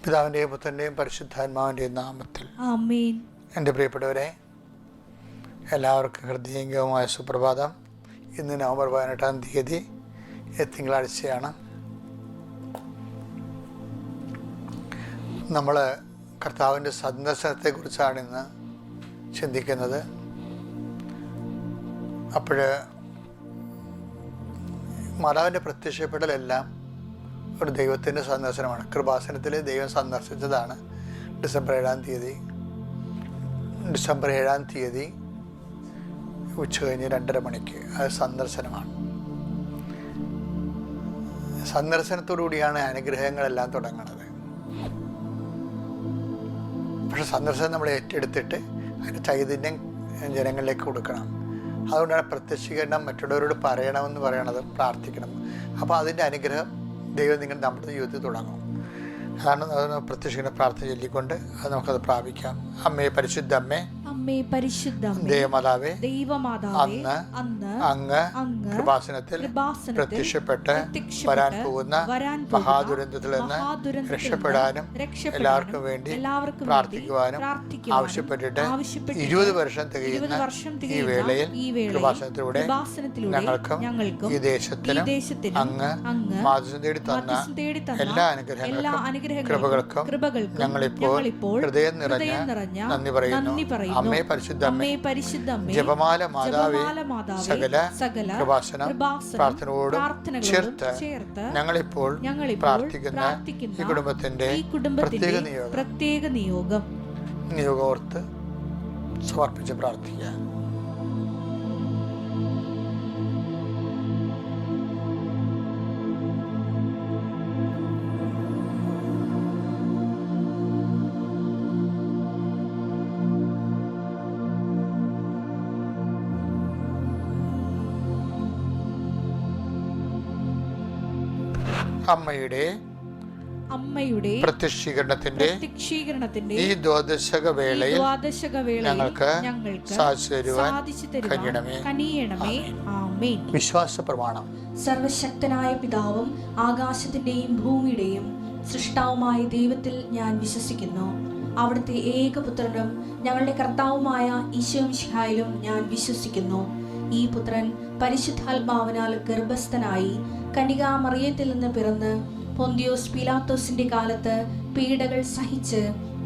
പിതാവിൻ്റെയും പുത്രൻ്റെയും പരിശുദ്ധാത്മാവിൻ്റെയും നാമത്തിൽ ആമേൻ. എൻ്റെ പ്രിയപ്പെട്ടവരെ, എല്ലാവർക്കും ഹൃദയംഗമമായ സുപ്രഭാതം. ഇന്ന് നവംബർ 18-ാം തീയതി തിങ്കളാഴ്ചയാണ്. നമ്മൾ കർത്താവിൻ്റെ സന്ദർശനത്തെക്കുറിച്ചാണ് ഇന്ന് ചിന്തിക്കുന്നത്. അപ്പോൾ മാതാവിൻ്റെ പ്രത്യക്ഷപ്പെടലെല്ലാം ഒരു ദൈവത്തിൻ്റെ സന്ദർശനമാണ്. കൃപാസനത്തിൽ ദൈവം സന്ദർശിച്ചതാണ് ഡിസംബർ 7-ാം തീയതി ഉച്ചകഴിഞ്ഞ് 2:30 മണിക്ക്. അത് സന്ദർശനമാണ്. സന്ദർശനത്തോടുകൂടിയാണ് അനുഗ്രഹങ്ങളെല്ലാം തുടങ്ങുന്നത്. പക്ഷെ സന്ദർശനം നമ്മൾ ഏറ്റെടുത്തിട്ട് അതിൻ്റെ ചൈതന്യം ജനങ്ങളിലേക്ക് കൊടുക്കണം. അതുകൊണ്ടാണ് പ്രത്യക്ഷീകരണം മറ്റുള്ളവരോട് പറയണമെന്ന് പറയണത്, പ്രാർത്ഥിക്കണം. അപ്പോൾ അതിൻ്റെ അനുഗ്രഹം ദൈവം നമ്മുടെ ജീവിതത്തിൽ തുടങ്ങും. കാരണം അത് പ്രത്യക്ഷീകരണ പ്രാർത്ഥന ചൊല്ലിക്കൊണ്ട് അത് നമുക്കത് പ്രാപിക്കാം. അമ്മേ പരിശുദ്ധ അമ്മേ, ദൈവമാതാവേ, അന്ന് അങ്ങ് കൃപാസനത്തിൽ പ്രത്യക്ഷപ്പെട്ട് വരാൻ പോകുന്ന മഹാദുരന്തത്തിൽ നിന്ന് രക്ഷപ്പെടാനും എല്ലാവർക്കും വേണ്ടി പ്രാർത്ഥിക്കുവാനും ആവശ്യപ്പെട്ടിട്ട് 20 വർഷം തികയുന്ന ഈ വേളയിൽ കൃപാസനത്തിലൂടെ ഞങ്ങൾക്കും ഈ ദേശത്തിനും അങ്ങ് മാധ്യസ്ഥം തേടി തന്ന എല്ലാ അനുഗ്രഹങ്ങൾക്കും കൃപകൾക്കും ഞങ്ങളിപ്പോൾ ഹൃദയം നിറഞ്ഞ നന്ദി പറയുന്നു. അമ്മേ പരിശുദ്ധമ്മേ, ജപമാല മാതാവേ, സകല കൃപാസനം പ്രാർത്ഥനയോടും ചേർത്ത് ഞങ്ങളിപ്പോൾ പ്രാർത്ഥിക്കുന്ന ഈ കുടുംബത്തിന്റെ പ്രത്യേക നിയോഗോർത്ത് സമർപ്പിച്ച് പ്രാർത്ഥിക്കുക. അമ്മയുടെ പ്രത്യക്ഷീകരണത്തിന്റെ ഈ ദ്വാദശക വേളയിൽ ഞങ്ങൾക്ക് സാധിച്ചു തരുവാൻ വിശ്വാസ പ്രമാണം. സർവശക്തനായ പിതാവും ആകാശത്തിന്റെയും ഭൂമിയുടെയും സൃഷ്ടാവുമായ ദൈവത്തിൽ ഞാൻ വിശ്വസിക്കുന്നു. അവിടുത്തെ ഏകപുത്രനും ഞങ്ങളുടെ കർത്താവുമായ ഈശോമിശിഹായിലും ഞാൻ വിശ്വസിക്കുന്നു. ഈ പുത്രൻ പരിശുദ്ധാത്മാവിനാൽ ഗർഭസ്ഥനായി കന്യകാമറിയത്തിൽ നിന്ന് പിറന്ന് പൊന്തിയോസ് പീലാത്തോസിന്റെ കാലത്ത് പീഡകൾ സഹിച്ച്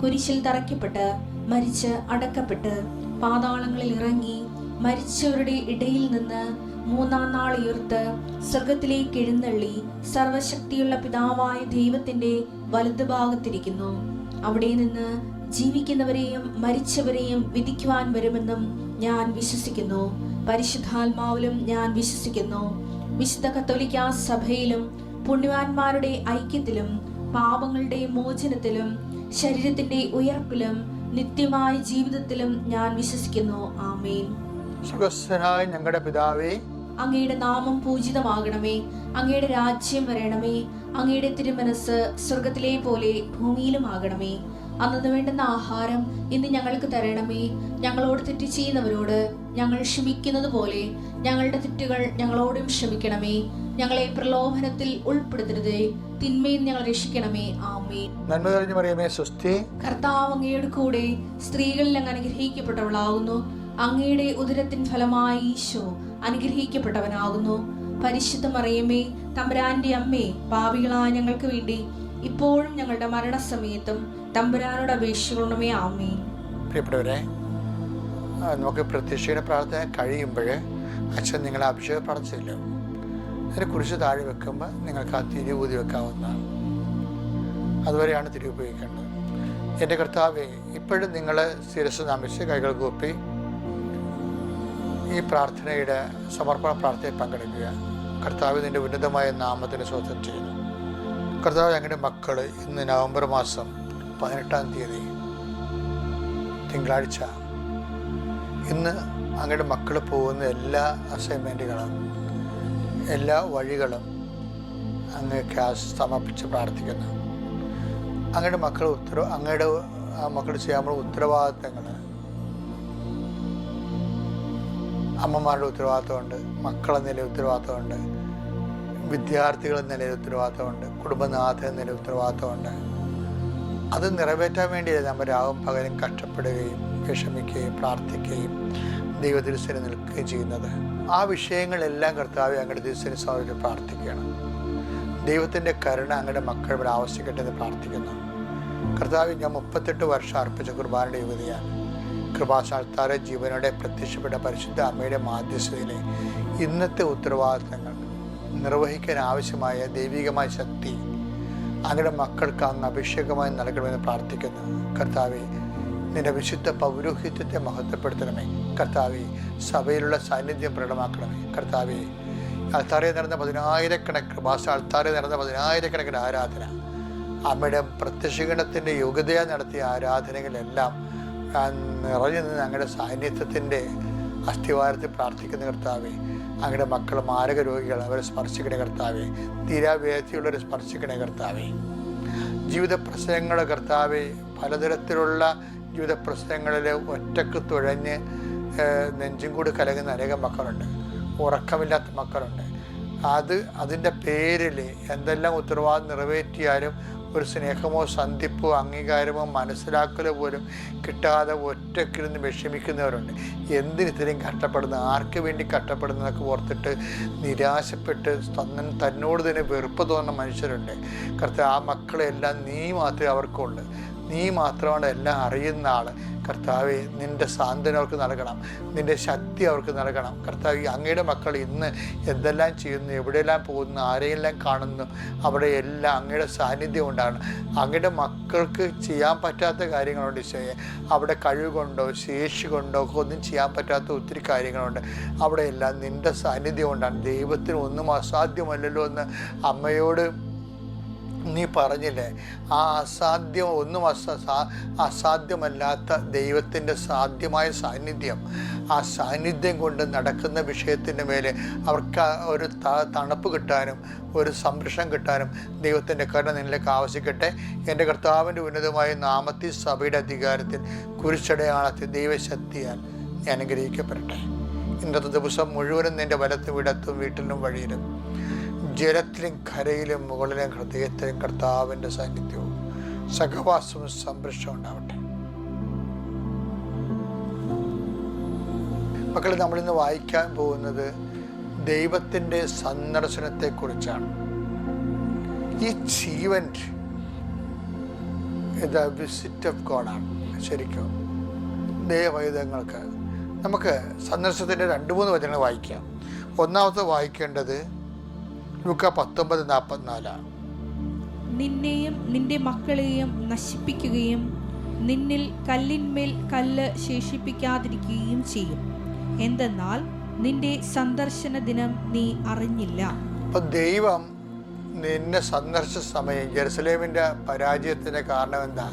കുരിശിൽ തറയ്ക്കപ്പെട്ട് മരിച്ച് അടക്കപ്പെട്ട് പാതാളങ്ങളിൽ ഇറങ്ങി മരിച്ചവരുടെ ഇടയിൽ നിന്ന് 3-ാം നാൾ ഉയർത്ത് സ്വർഗത്തിലേക്ക് എഴുന്നള്ളി സർവശക്തിയുള്ള പിതാവായ ദൈവത്തിന്റെ വലതുഭാഗത്തിരിക്കുന്നു. അവിടെ നിന്ന് ജീവിക്കുന്നവരെയും മരിച്ചവരെയും വിധിക്കുവാൻ വരുമെന്നും ഞാൻ വിശ്വസിക്കുന്നു. പരിശുദ്ധാത്മാവിലും ഞാൻ വിശ്വസിക്കുന്നു. വിശുദ്ധ കത്തോലിക്കാ സഭയിലും പുണ്യവാന്മാരുടെ ഐക്യത്തിലും പാപങ്ങളുടെ മോചനത്തിലും ശരീരത്തിന്റെ ഉയർപ്പിലും നിത്യമായ ജീവിതത്തിലും ഞാൻ വിശ്വസിക്കുന്നു. ആമേൻ. സ്വർഗ്ഗസ്ഥനായ ഞങ്ങളുടെ പിതാവേ, അങ്ങയുടെ നാമം പൂജിതമാകണമേ. അങ്ങയുടെ രാജ്യം വരണമേ. അങ്ങയുടെ തിരുമനസ് സ്വർഗത്തിലെ പോലെ ഭൂമിയിലും ആകണമേ. അന്നു വേണ്ടുന്ന ആഹാരം ഇന്ന് ഞങ്ങൾക്ക് തരണമേ. ഞങ്ങളോട് തെറ്റ് ചെയ്യുന്നവരോട് ഞങ്ങൾ ക്ഷമിക്കുന്നത് പോലെ ഞങ്ങളുടെ തെറ്റുകൾ ഞങ്ങളോടും ക്ഷമിക്കണമേ. ഞങ്ങളെ പ്രലോഭനത്തിൽ ഉൾപ്പെടുത്തരുതേ, തിന്മയിൽ ഞങ്ങൾ രക്ഷിക്കണമേ. ആമേൻ. നന്മ നിറഞ്ഞ മറിയമേ, സ്വസ്തി. കർത്താവ് അങ്ങയുടെ കൂടെ സ്ത്രീകളിൽ അങ്ങ് അനുഗ്രഹിക്കപ്പെട്ടവളാകുന്നു. അങ്ങയുടെ ഉദരത്തിൻ ഫലമായി ഈശോ അനുഗ്രഹിക്കപ്പെട്ടവനാകുന്നു. പരിശുദ്ധ മറിയമേ, തമ്പുരാന്റെ അമ്മേ, പാപികളായ ഞങ്ങൾക്ക് വേണ്ടി ഇപ്പോഴും ഞങ്ങളുടെ മരണസമയത്തും തമ്പുരാനോട് അപേക്ഷിക്കണമേ. ആമേൻ. പ്രിയപ്പെട്ടവരെ, നമുക്ക് പ്രത്യക്ഷീകരണ പ്രാർത്ഥന കഴിയുമ്പോൾ അച്ഛൻ നിങ്ങളെ അഭിഷേക പ്രാർത്ഥിച്ചില്ല. അതിനെ കുറിച്ച് താഴെ വെക്കുമ്പോൾ നിങ്ങൾക്ക് ആ തിരിവൂതി വെക്കാവുന്നതാണ്. അതുവരെയാണ് തിരിവ് ഉപയോഗിക്കേണ്ടത്. എൻ്റെ കർത്താവേ, ഇപ്പോഴും നിങ്ങൾ ശിരസ്സ് നമിച്ച് കൈകൾ കൂപ്പി ഈ പ്രാർത്ഥനയുടെ സമർപ്പണ പ്രാർത്ഥനയിൽ പങ്കെടുക്കുക. കർത്താവ് നിൻ്റെ ഉന്നതമായ നാമത്തിന് സ്വന്തം ചെയ്യുന്നു. കർത്താവ്, ഞങ്ങളുടെ മക്കൾ ഇന്ന് നവംബർ മാസം 18-ാം തീയതി തിങ്കളാഴ്ച, ഇന്ന് അങ്ങയുടെ മക്കൾ പോകുന്ന എല്ലാ അസൈൻമെൻറ്റുകളും എല്ലാ വഴികളും അങ്ങക്ക് സമർപ്പിച്ച് പ്രാർത്ഥിക്കുന്നു. അങ്ങയുടെ മക്കൾ മക്കൾ ചെയ്യാനുള്ള ഉത്തരവാദിത്തങ്ങൾ, അമ്മമാരുടെ ഉത്തരവാദിത്തമുണ്ട്, മക്കളെന്ന നിലയിൽ ഉത്തരവാദിത്തമുണ്ട്, വിദ്യാർത്ഥികളെന്ന നിലയിൽ ഉത്തരവാദിത്തമുണ്ട്, കുടുംബനാഥ എന്ന നിലയിൽ ഉത്തരവാദിത്തമുണ്ട്. അത് നിറവേറ്റാൻ വേണ്ടിയല്ല നമ്മൾ രാവും പകലും കഷ്ടപ്പെടുകയും വിഷമിക്കുകയും പ്രാർത്ഥിക്കുകയും ദൈവതിരുസേന നിൽക്കുകയും ചെയ്യുന്നത്. ആ വിഷയങ്ങളെല്ലാം കർത്താവെ അങ്ങയുടെ തിരുസേന സൗകര്യം പ്രാർത്ഥിക്കുകയാണ്. ദൈവത്തിൻ്റെ കരുണ അങ്ങയുടെ മക്കൾ ഇവിടെ ആവശ്യിക്കട്ടെ എന്ന് പ്രാർത്ഥിക്കുന്നു. കർത്താവ്, ഞാൻ 38 വർഷം അർപ്പിച്ച കുർബാനയുടെ യുവതിയാണ്. കൃപാസ്ഥാനത്താറെ ജീവനോടെ പ്രത്യക്ഷപ്പെട്ട പരിശുദ്ധ അമ്മയുടെ മാധ്യസ്ഥതയിലെ ഇന്നത്തെ ഉത്തരവാദിത്തങ്ങൾ നിർവഹിക്കാൻ ആവശ്യമായ ദൈവികമായ ശക്തി അങ്ങയുടെ മക്കൾക്ക് അങ്ങ് അഭിഷേകമായി നൽകണമെന്ന് പ്രാർത്ഥിക്കുന്നു. കർത്താവെ, നിന്റെ വിശുദ്ധ പൗരോഹിത്യത്തെ മഹത്വപ്പെടുത്തണമേ. കർത്താവെ, സഭയിലുള്ള സാന്നിധ്യം പ്രകടമാക്കണമേ. കർത്താവെ, അൾത്താരെ നടന്ന 10,000 കൃപാസന അൾത്താരെ നടന്ന 10,000 ആരാധന, അമ്മയുടെ പ്രത്യക്ഷീകരണത്തിൻ്റെ യോഗ്യതയാ നടത്തിയ ആരാധനകളെല്ലാം നിറഞ്ഞു നിന്ന് അങ്ങയുടെ സാന്നിധ്യത്തിൻ്റെ അസ്ഥിവാരത്തിൽ പ്രാർത്ഥിക്കുന്ന കർത്താവെ, അങ്ങയുടെ മക്കൾ മാരക രോഗികൾ അവരെ സ്പർശിക്കണേ കർത്താവെ. തീരാവേദിയുള്ളവരെ സ്പർശിക്കണേ കർത്താവെ. ജീവിത പ്രശ്നങ്ങൾ കർത്താവെ, പലതരത്തിലുള്ള ജീവിത പ്രശ്നങ്ങളിൽ ഒറ്റക്ക് തുഴഞ്ഞ് നെഞ്ചും കൂടി കലങ്ങുന്ന അനേകം മക്കളുണ്ട്. ഉറക്കമില്ലാത്ത മക്കളുണ്ട്. അതിൻ്റെ പേരിൽ എന്തെല്ലാം ഉത്തരവാദിത്വം നിറവേറ്റിയാലും ഒരു സ്നേഹമോ സന്ധിപ്പോ അംഗീകാരമോ മനസ്സിലാക്കലോ പോലും കിട്ടാതെ ഒറ്റക്കിരുന്ന് വിഷമിക്കുന്നവരുണ്ട്. എന്തിനിത്രയും കഷ്ടപ്പെടുന്ന, ആർക്ക് വേണ്ടി കഷ്ടപ്പെടുന്നതൊക്കെ ഓർത്തിട്ട് നിരാശപ്പെട്ട് തന്നോട് തന്നെ വെറുപ്പ് തോന്നുന്ന മനുഷ്യരുണ്ട്. കർത്താവ്, ആ മക്കളെല്ലാം നീ മാത്രമേ അവർക്കുള്ളൂ. നീ മാത്രമാണ് എല്ലാം അറിയുന്ന ആൾ. കർത്താവെ, നിൻ്റെ സാന്ത്വനം അവർക്ക് നൽകണം, നിൻ്റെ ശക്തി അവർക്ക് നൽകണം. കർത്താവ്, അങ്ങയുടെ മക്കൾ ഇന്ന് എന്തെല്ലാം ചെയ്യുന്നു, എവിടെയെല്ലാം പോകുന്നു, ആരെയെല്ലാം കാണുന്നു, അവിടെ എല്ലാം അങ്ങയുടെ സാന്നിധ്യം കൊണ്ടാണ്. അങ്ങയുടെ മക്കൾക്ക് ചെയ്യാൻ പറ്റാത്ത കാര്യങ്ങളുണ്ട് ഈശോയെ. അവിടെ കഴിവ് കൊണ്ടോ ശേഷി കൊണ്ടോ ഒന്നും ചെയ്യാൻ പറ്റാത്ത ഒത്തിരി കാര്യങ്ങളുണ്ട്. അവിടെയെല്ലാം നിൻ്റെ സാന്നിധ്യം കൊണ്ടാണ്. ദൈവത്തിന് ഒന്നും അസാധ്യമല്ലല്ലോ എന്ന് അമ്മയോട് നീ പറഞ്ഞില്ലേ? ആ അസാധ്യം ഒന്നും അസാധ്യമല്ലാത്ത ദൈവത്തിൻ്റെ സാധ്യമായ സാന്നിധ്യം, ആ സാന്നിധ്യം കൊണ്ട് നടക്കുന്ന വിഷയത്തിൻ്റെ മേലെ അവർക്ക് ഒരു തണുപ്പ് കിട്ടാനും ഒരു സംരക്ഷണം കിട്ടാനും ദൈവത്തിൻ്റെ കരുണ നിന്നിലേക്ക് ആവശ്യിക്കട്ടെ. എൻ്റെ കർത്താവിൻ്റെ ഉന്നതമായ നാമത്തിൽ സഭയുടെ അധികാരത്തിൽ കുരിശടയാളത്തിൽ ദൈവശക്തിയാൽ ഞാൻ അനുഗ്രഹിക്കപ്പെടട്ടെ. ഇന്നത്തെ ദിവസം മുഴുവനും നിൻ്റെ വലത്തും ഇടത്തും വീട്ടിലും വഴിയിലും ജലത്തിലും കരയിലും മുകളിലും ഹൃദയത്തിലും കർത്താവിൻ്റെ സാന്നിധ്യവും സഹവാസവും സംരക്ഷണം ഉണ്ടാവട്ടെ. മക്കൾ, നമ്മളിന്ന് വായിക്കാൻ പോകുന്നത് ദൈവത്തിൻ്റെ സന്ദർശനത്തെക്കുറിച്ചാണ്. ഈ ഈവൻറ്റ് ദ വിസിറ്റ് ഓഫ് ഗോഡാണ്. ശരിക്കും ദൈവവൈദങ്ങൾക്ക് നമുക്ക് സന്ദർശനത്തിൻ്റെ 2-3 വചനങ്ങൾ വായിക്കാം. ഒന്നാമത്തെ വായിക്കേണ്ടത് ലൂക്കാ 19:44. നിന്നെയും നിന്റെ മക്കളെയും നശിപ്പിക്കുകയും നിന്നിൽ കല്ലിന്മേൽ കല്ല് ശേഷിപ്പിക്കാതിരിക്കുകയും ചെയ്യും. എന്തെന്നാൽ നിന്റെ സന്ദർശന ദിനം നീ അറിഞ്ഞില്ല. അപ്പോൾ ദൈവം നിന്നെ സന്ദർശിച്ച സമയം, ജെറുസലേമിൻ്റെ പരാജയത്തിൻ്റെ കാരണം എന്താ?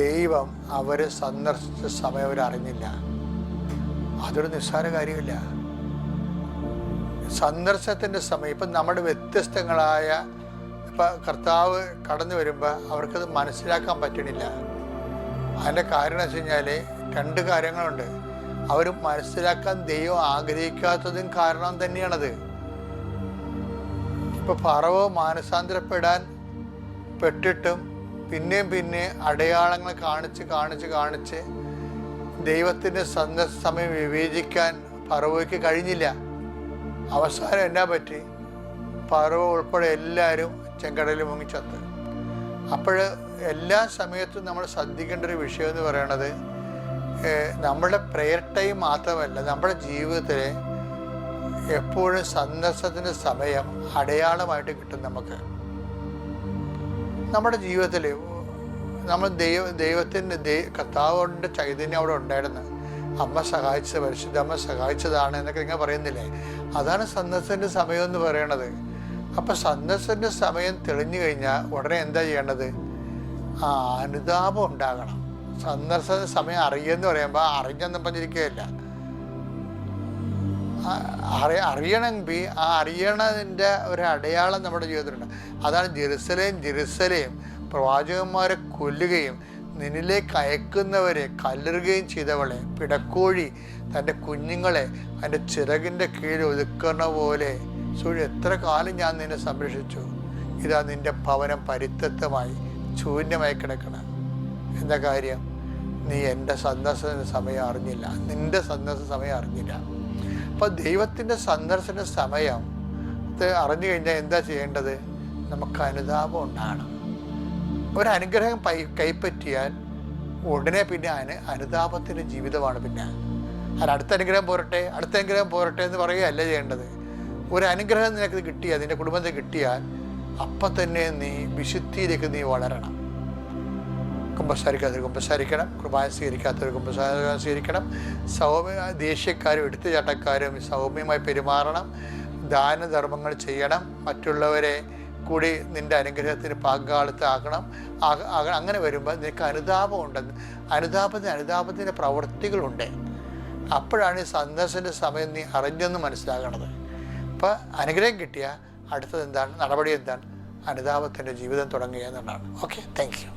ദൈവം അവരെ സന്ദർശിച്ച സമയം അവരറിഞ്ഞില്ല. അതൊരു നിസ്സാര കാര്യമില്ല. സന്ദർശനത്തിൻ്റെ സമയം ഇപ്പം നമ്മുടെ വ്യത്യസ്തങ്ങളായ കർത്താവ് കടന്നു വരുമ്പോൾ അവർക്കത് മനസ്സിലാക്കാൻ പറ്റണില്ല. അതിൻ്റെ കാരണം എന്ന് വെച്ച് കഴിഞ്ഞാൽ 2 കാര്യങ്ങളുണ്ട്. അവർ മനസ്സിലാക്കാൻ ദൈവം ആഗ്രഹിക്കാത്തതും കാരണം തന്നെയാണത്. ഇപ്പോൾ ഫറവോ മാനസാന്തരപ്പെടാൻ പെട്ടിട്ടും പിന്നെ അടയാളങ്ങൾ കാണിച്ച് ദൈവത്തിൻ്റെ സന്ദർശന സമയം വിവേചിക്കാൻ ഫറവോയ്ക്ക് കഴിഞ്ഞില്ല. അവസാനം എന്നാ പറ്റി? ഫറവോ ഉൾപ്പെടെ എല്ലാവരും ചെങ്കടലിൽ മുങ്ങിച്ചത്ത്. അപ്പോൾ എല്ലാ സമയത്തും നമ്മൾ ശ്രദ്ധിക്കേണ്ട ഒരു വിഷയം എന്ന് പറയുന്നത്, നമ്മുടെ പ്രെയർ ടൈം മാത്രമല്ല, നമ്മുടെ ജീവിതത്തിൽ എപ്പോഴും സന്ദർശനത്തിൻ്റെ സമയം അടയാളമായിട്ട് കിട്ടും. നമുക്ക് നമ്മുടെ ജീവിതത്തിൽ നമ്മൾ ദൈവത്തിൻ്റെ കർത്താവിൻ്റെ ചൈതന്യം അവിടെ ഉണ്ടായിരുന്നു. അമ്മ സഹായിച്ചത്, പരിശുദ്ധ അമ്മ സഹായിച്ചതാണ് എന്നൊക്കെ നിങ്ങൾ പറയുന്നില്ലേ? അതാണ് സന്ദർശനത്തിൻ്റെ സമയം എന്ന് പറയണത്. അപ്പം സന്ദർശനത്തിൻ്റെ സമയം തെളിഞ്ഞു കഴിഞ്ഞാൽ ഉടനെ എന്താ ചെയ്യേണ്ടത്? അനുതാപം ഉണ്ടാകണം. സന്ദർശന സമയം അറിയുമെന്ന് പറയുമ്പോൾ അറിഞ്ഞെന്ന് പറഞ്ഞിരിക്കുകയല്ല. അറിയണമെങ്കിൽ ആ അറിയണതിൻ്റെ ഒരു അടയാളം നമ്മുടെ ജീവിതത്തിലുണ്ട്. അതാണ് ജെറുസലേം പ്രവാചകന്മാരെ കൊല്ലുകയും നിന്നിലേക്ക് അയക്കുന്നവരെ കല്ലെറുകയും ചെയ്തവളെ, പിടക്കോഴി തൻ്റെ കുഞ്ഞുങ്ങളെ അതിൻ്റെ ചിറകിൻ്റെ കീഴിൽ ഒതുക്കുന്ന പോലെ എത്ര കാലം ഞാൻ നിന്നെ സംരക്ഷിച്ചു. ഇതാ നിൻ്റെ ഭവനം പരിത്യക്തമായി ശൂന്യമായി കിടക്കണം. എന്താ കാര്യം? നീ എൻ്റെ സന്ദർശന സമയം അറിഞ്ഞില്ല, നിൻ്റെ സന്ദർശന സമയം അറിഞ്ഞില്ല. അപ്പോൾ ദൈവത്തിൻ്റെ സന്ദർശന സമയം അറിഞ്ഞു കഴിഞ്ഞാൽ എന്താ ചെയ്യേണ്ടത്? നമുക്ക് അനുതാപം ഉണ്ടാകണം. ഒരനുഗ്രഹം കൈപ്പറ്റിയാൽ ഉടനെ പിന്നെ അനുതാപത്തിൻ്റെ ജീവിതമാണ്. പിന്നെ അടുത്ത അനുഗ്രഹം പോരട്ടെ എന്ന് പറയുകയല്ല ചെയ്യേണ്ടത്. ഒരു അനുഗ്രഹം നിനക്ക് കിട്ടിയാൽ, നിൻ്റെ കുടുംബത്തിൽ കിട്ടിയാൽ, അപ്പം തന്നെ നീ വിശുദ്ധിയിലേക്ക് നീ വളരണം. കുമ്പസാരിക്കാത്തവർ കുമ്പസാരിക്കണം, കുർബാന സ്വീകരിക്കാത്തവർ കുമ്പസാരം സ്വീകരിക്കണം. ദേഷ്യക്കാരും എടുത്തുചാട്ടക്കാരും സൗമ്യമായി പെരുമാറണം. ദാനധർമ്മങ്ങൾ ചെയ്യണം. മറ്റുള്ളവരെ കൂടി നിൻ്റെ അനുഗ്രഹത്തിന് പങ്കാളിത്താക്കണം. അങ്ങനെ വരുമ്പോൾ നിനക്ക് അനുതാപം ഉണ്ടെന്ന്, അനുതാപത്തിൻ്റെ പ്രവൃത്തികളുണ്ട്. അപ്പോഴാണ് ഈ സന്ദർശന സമയം നീ അറിഞ്ഞെന്ന് മനസ്സിലാകണത്. അപ്പോൾ അനുഗ്രഹം കിട്ടിയ അടുത്തത് എന്താണ്? നടപടി എന്താണ്? അനുതാപത്തിൻ്റെ ജീവിതം തുടങ്ങുക എന്നുള്ളതാണ്. Okay, thank you.